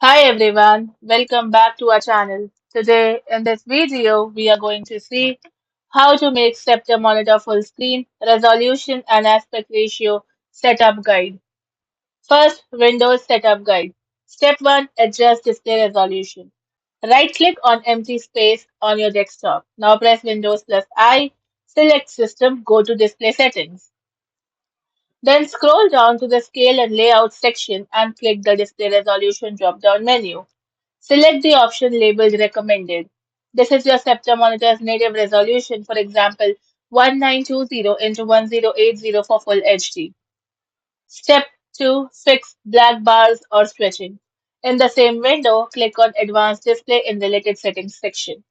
Hi everyone, welcome back to our channel. Today in this video we are going to see how to make Sceptre monitor full screen, resolution and aspect ratio setup guide. First, Windows setup guide. Step 1, adjust display resolution. Right click on empty space on your desktop. Now press Windows plus I, select system, go to display settings. Then scroll down to the scale and layout section and click the display resolution drop down menu. Select the option labeled recommended. This is your Sceptre monitor's native resolution, for example, 1920 into 1080 for full HD. Step 2. Fix black bars or switching. In the same window, click on Advanced Display in Related Settings section.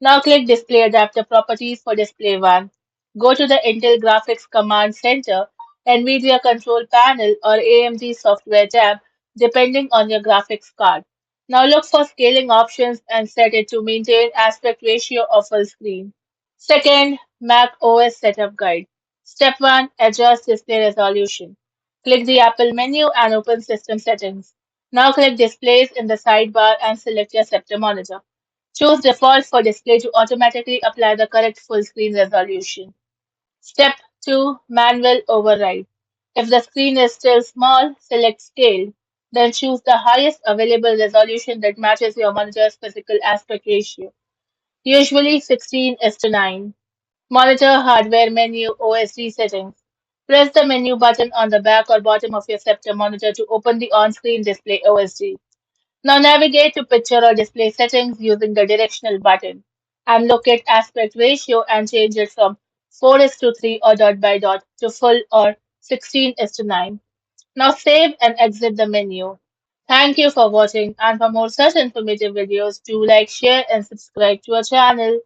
Now click Display Adapter Properties for Display 1. Go to the Intel Graphics Command Center, NVIDIA Control Panel, or AMD Software tab, depending on your graphics card. Now look for scaling options and set it to maintain aspect ratio of full screen. Second, Mac OS Setup Guide. Step 1. Adjust display resolution. Click the Apple menu and open System Settings. Now click Displays in the sidebar and select your Sceptre monitor. Choose Default for display to automatically apply the correct full screen resolution. Step 2. Manual Override. If the screen is still small, select Scale. Then choose the highest available resolution that matches your monitor's physical aspect ratio, usually 16:9. Monitor Hardware Menu OSD Settings. Press the menu button on the back or bottom of your Sceptre monitor to open the on-screen display OSD. Now navigate to picture or display settings using the directional button and locate aspect ratio and change it from 4:3 or dot by dot to full or 16:9. Now save and exit the menu. Thank you for watching, and for more such informative videos, do like, share and subscribe to our channel.